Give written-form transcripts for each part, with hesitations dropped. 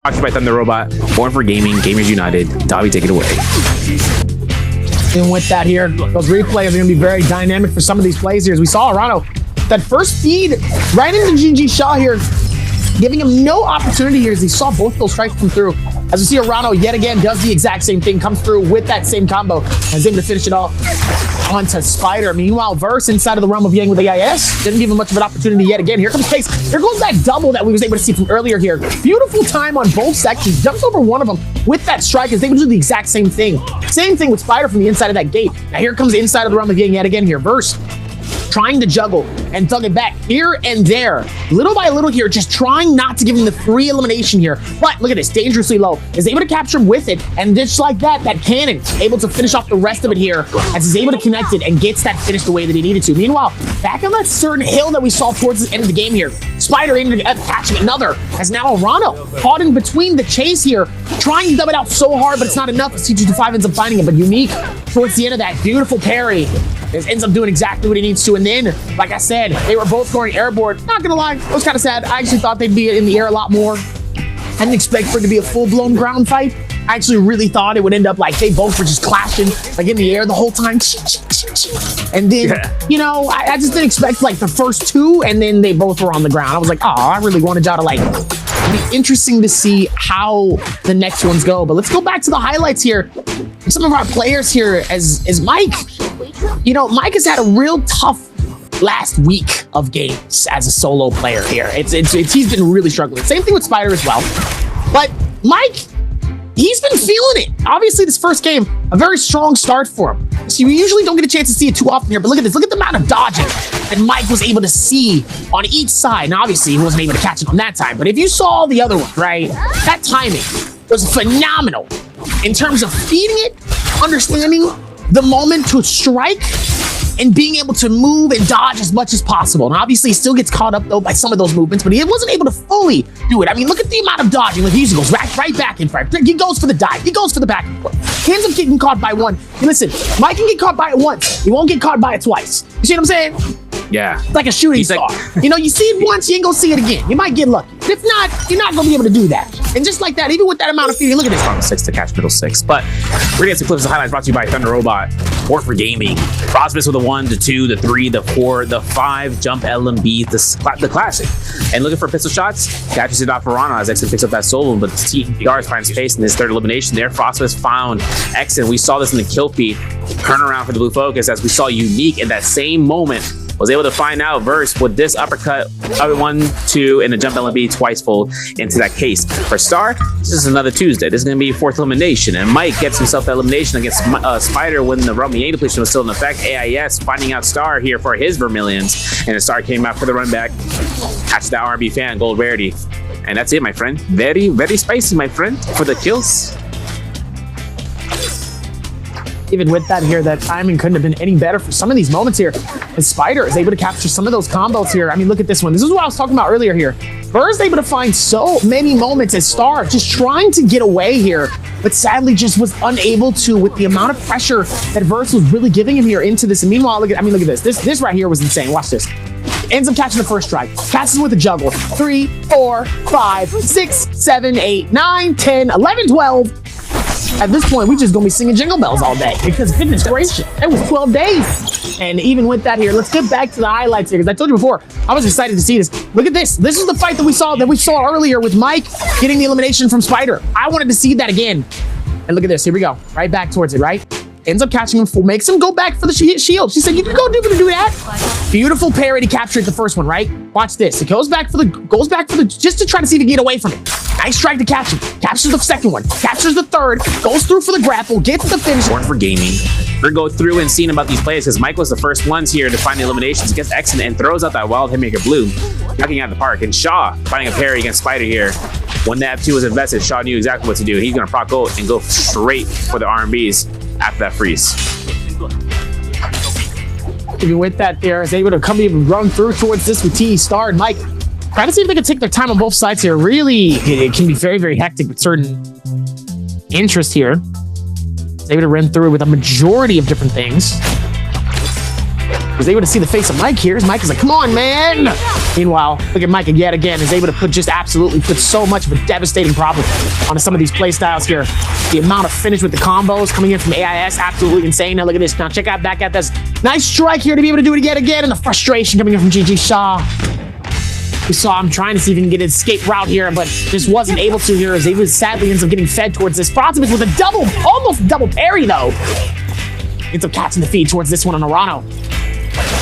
Brought to you by Thunder Robot, born for gaming, gamers united. Dobby, take it away. And with that here, those replays are going to be very dynamic for some of these plays here. As we saw Arano, that first feed right into GG Shaw here, giving him no opportunity here as he saw both those strikes come through. As we see Arano yet again does the exact same thing, comes through with that same combo, and is able to finish it off onto Spider. Meanwhile, Verse inside of the realm of Yang with the AIS didn't give him much of an opportunity yet again. Here comes Pace. Here goes that double that we was able to see from earlier here. Beautiful time on both sections. Jumps over one of them with that strike. Is able to do the exact same thing. Same thing with Spider from the inside of that gate. Now here comes the inside of the realm of Yang yet again here. Verse trying to juggle and thug it back here and there, little by little here, just trying not to give him the free elimination here. But look at this, dangerously low, is able to capture him with it, and just like that, that cannon able to finish off the rest of it here, as he's able to connect it and gets that finish the way that he needed to. Meanwhile, back on that certain hill that we saw towards the end of the game here, Spider ended up catching another, as now Arano caught in between the chase here, trying to dub it out so hard, but it's not enough. C225 ends up finding it, but Unique towards the end of that beautiful parry ends up doing exactly what he needs to. And then, like I said, they were both going airborne. Not gonna lie, it was kind of sad. I actually thought they'd be in the air a lot more. I didn't expect for it to be a full-blown ground fight. I actually really thought it would end up like they both were just clashing like in the air the whole time. And then, you know, I just didn't expect like the first two, and then they both were on the ground. I was like, oh, I really wanted y'all to like, it'd be interesting to see how the next ones go. But let's go back to the highlights here. Some of our players here, as Mike, you know, Mike has had a real tough last week of games as a solo player here. He's been really struggling. Same thing with Spider as well. But Mike, he's been feeling it. Obviously, this first game, a very strong start for him. So we usually don't get a chance to see it too often here, but look at this. Look at the amount of dodging that Mike was able to see on each side. Now, obviously, he wasn't able to catch it on that time, but if you saw the other one, right, that timing was phenomenal in terms of feeding it, understanding the moment to strike, and being able to move and dodge as much as possible. And obviously, he still gets caught up, though, by some of those movements, but he wasn't able to fully do it. I mean, look at the amount of dodging. Like, he goes right back in front. He goes for the dive. He goes for the back and forth. He ends up getting caught by one. And listen, Mike can get caught by it once. He won't get caught by it twice. You see what I'm saying? Yeah. It's like a shooting star. Like, you know, you see it once, you ain't gonna see it again. You might get lucky. If not, you're not gonna be able to do that. And just like that, even with that amount of feeding, look at this. From 6 to catch middle 6. But we're gonna get some clips of highlights brought to you by Thunder Robot, born for gaming. Frostbits with the 1, the 2, the 3, the 4, the 5, jump LMB, the classic. And looking for pistol shots, catches it off Arano as Exen picks up that solo, but TRs finds space in his third elimination there. Frostbits found Exen. We saw this in the kill feed. Turnaround for the blue focus as we saw Unique in that same moment was able to find out Verse with this uppercut, 1, 2, and the jump LMB twice fold into that case. For Star, this is another Tuesday. This is going to be 4th elimination, and Mike gets himself the elimination against Spider when the Rummy A depletion was still in effect. AIS finding out Star here for his Vermilions, and the Star came out for the run back. Catch that RB fan, gold rarity. And that's it, my friend. Very, very spicy, my friend, for the kills. Even with that here, that timing couldn't have been any better for some of these moments here. And Spider is able to capture some of those combos here. I mean, look at this one. This is what I was talking about earlier here. Verse is able to find so many moments as Star just trying to get away here, but sadly just was unable to with the amount of pressure that Verse was really giving him here into this. And meanwhile, look at this. This right here was insane. Watch this. Ends up catching the first strike. Catches with a juggle. 3, 4, 5, 6, 7, 8, 9, 10, 11, 12. At this point, we just gonna be singing Jingle Bells all day because goodness gracious, it was 12 days. And even with that here, let's get back to the highlights here because I told you before, I was excited to see this. Look at this. This is the fight that we saw earlier with Mike getting the elimination from Spider. I wanted to see that again. And look at this. Here we go. Right back towards it, right? Ends up catching him, makes him go back for the shield. She said, you can go do that. Beautiful parry to capture the first one, right? Watch this. It goes back for the, just to try to see if he can get away from it. Nice strike to catch him. Captures the second one. Captures the third. Goes through for the grapple. Gets the finish. Born for gaming. We're going to go through and seeing about these plays because Mike was the first ones here to find the eliminations against Exen and throws out that wild Hitmaker Blue, knocking out the park. And Shaw finding a parry against Spider here. When that 2 was invested, Shaw knew exactly what to do. He's going to proc ult and go straight for the RMBs after that freeze. Even with that there, is able to come even run through towards this with TE Star and Mike. Trying to see if they can take their time on both sides here. Really, it can be very, very hectic with certain interest here. It's able to run through with a majority of different things. Was able to see the face of Mike here. Mike is like, come on, man. Meanwhile, look at Mike yet again, is able to put so much of a devastating problem onto some of these play styles here. The amount of finish with the combos coming in from AIS, absolutely insane. Now look at this. Now check out back at this. Nice strike here to be able to do it yet again, and the frustration coming in from GG Shaw. We saw him trying to see if he can get an escape route here, but just wasn't able to here, as he sadly ends up getting fed towards this. Frostibus with a almost double parry though. Ends up catching the feed towards this one on Arano.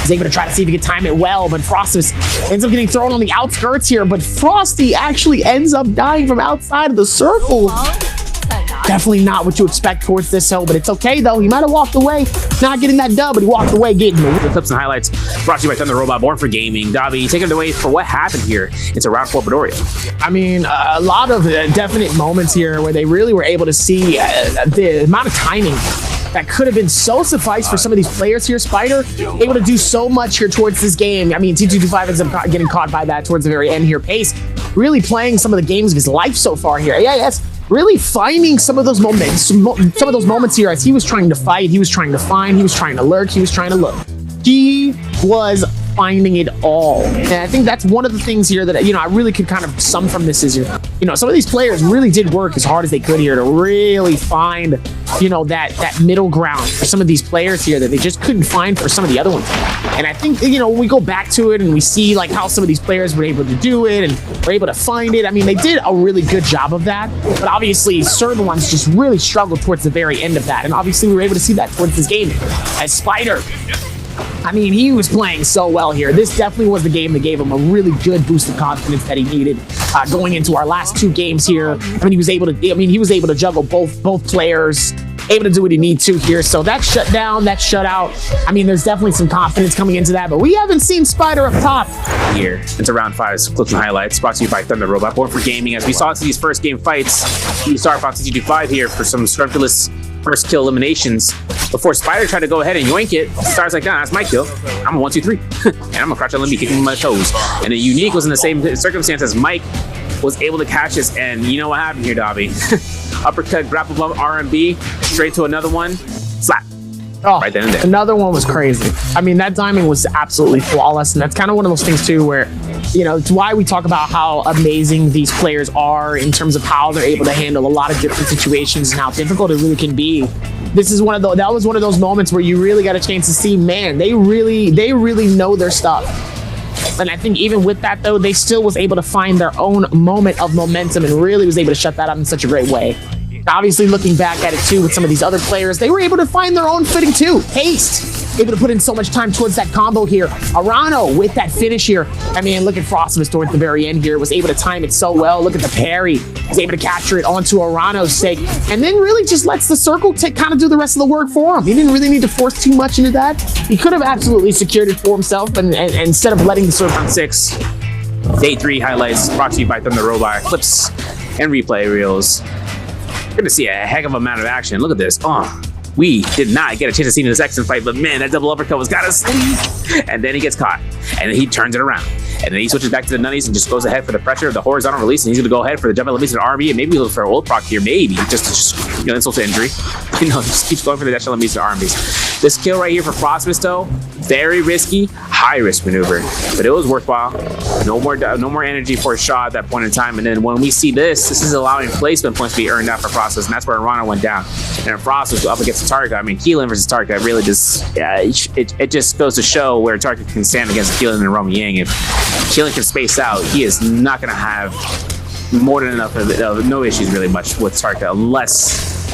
He's able to try to see if he can time it well, but Frostibus ends up getting thrown on the outskirts here, but Frosty actually ends up dying from outside of the circle. Definitely not what you expect towards this hill, but it's okay though. He might have walked away not getting that dub, but he walked away getting it. The clips and highlights brought to you by Thunder Robot, born for gaming. Davi, take it away for what happened here. It's a round 4 Midoriya. I mean, a lot of definite moments here where they really were able to see the amount of timing that could have been so suffice for some of these players here. Spider able to do so much here towards this game. I mean, T225 ends up getting caught by that towards the very end here. Pace really playing some of the games of his life so far here. AIS really finding some of those moments here as he was trying to fight, he was trying to find, he was trying to lurk, he was trying to look. He was finding it all. And I think that's one of the things here that, I really could kind of sum from this is, some of these players really did work as hard as they could here to really find, that middle ground for some of these players here that they just couldn't find for some of the other ones. And I think, when we go back to it and we see like how some of these players were able to do it and were able to find it, I mean, they did a really good job of that. But obviously, certain ones just really struggled towards the very end of that. And obviously, we were able to see that towards this game as Spider, I mean, he was playing so well here. This definitely was the game that gave him a really good boost of confidence that he needed going into our last 2 games here. I mean, he was able to juggle both players, able to do what he needs to here. So that shutdown, that shutout, I mean, there's definitely some confidence coming into that, but we haven't seen Spider up top here. It's a round 5 clips and highlights brought to you by Thunder Robot, born for gaming. As we saw to these first game fights, we start off T225 here for some scrupulous first kill eliminations before Spider tried to go ahead and yoink it. Star's like, nah, that's my kill. I'm a 1, 2, 3. And I'm gonna crouch on Limby, kicking my toes. And then Unique was in the same circumstance as Mike was able to catch us. And you know what happened here, Davi? Uppercut, grapple bump, R&B, straight to another one, slap. Oh, right then and there. Another one was crazy. I mean, that timing was absolutely flawless. And that's kind of one of those things too where, it's why we talk about how amazing these players are in terms of how they're able to handle a lot of different situations and how difficult it really can be. This is that was one of those moments where you really got a chance to see, man, they really know their stuff. And I think even with that though, they still was able to find their own moment of momentum and really was able to shut that up in such a great way. Obviously, looking back at it too with some of these other players, they were able to find their own footing too. Haste, able to put in so much time towards that combo here. Arano with that finish here. I mean, look at Frostibus towards the very end here, was able to time it so well. Look at the parry, was able to capture it onto Arano's sake, and then really just lets the circle kind of do the rest of the work for him. He didn't really need to force too much into that. He could have absolutely secured it for himself, and instead of letting the circle. Round 6, day 3 highlights brought to you by Thunder Robot, clips and replay reels. We're gonna see a heck of a amount of action. Look at this. We did not get a chance to see this Exen fight, but man, that double uppercut was got us sleep. And then he gets caught, and then he turns it around. And then he switches back to the nutties and just goes ahead for the pressure of the horizontal release, and he's gonna go ahead for the jump elements and RB, and maybe look for an ult proc here, maybe, just insult to injury. Just keeps going for the dash elements and RBs. This kill right here for Frostibus though, very risky, high risk maneuver, but it was worthwhile. No more energy for Shaw at that point in time. And then when we see this is allowing placement points to be earned out for Frostibus, and that's where Arano went down. And Frost was up against Tarka. I mean, Keelan versus Tarka really just, it just goes to show where Tarka can stand against Keelan and Romy Yang. If Keelan can space out, he is not going to have more than enough no issues really much with Tarka unless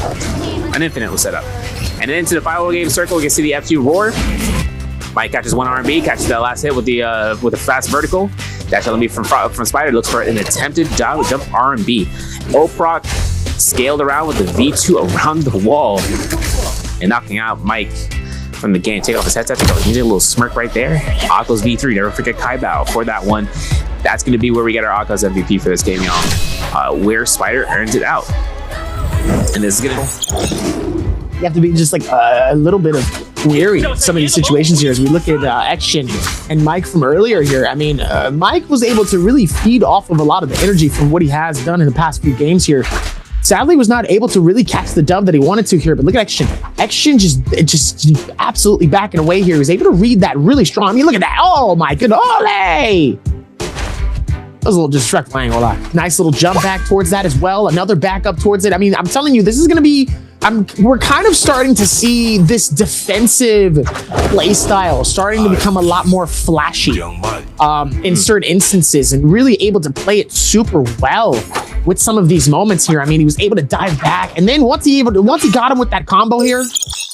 an infinite was set up. And then into the final game circle, we can see the F2 roar. Mike catches one R&B, catches that last hit with the fast vertical. Dash LMB from Spider, looks for an attempted jump R&B. Oproc scaled around with the V2 around the wall and knocking out Mike from the game. Take off his headset, he's a little smirk right there. Akko's V3, never forget Kai Bao for that one. That's gonna be where we get our Akko's MVP for this game, y'all. Where Spider earns it out. And this is gonna... You have to be just like a little bit of weary of some of these situations here as we look at Action and Mike from earlier here. I mean, Mike was able to really feed off of a lot of the energy from what he has done in the past few games here sadly was not able to really catch the dub that he wanted to here. But look at Action. Action just absolutely backing away here. He was able to read that really strong. I mean, look at that. Oh my goodness. Ole! That was a little disrespectful, I ain't gonna lie. Nice little jump back towards that as well. Another backup towards it. I mean, I'm telling you, this is gonna be, we're kind of starting to see this defensive play style starting to become a lot more flashy in certain instances, and really able to play it super well with some of these moments here. I mean, he was able to dive back, and then once he got him with that combo here,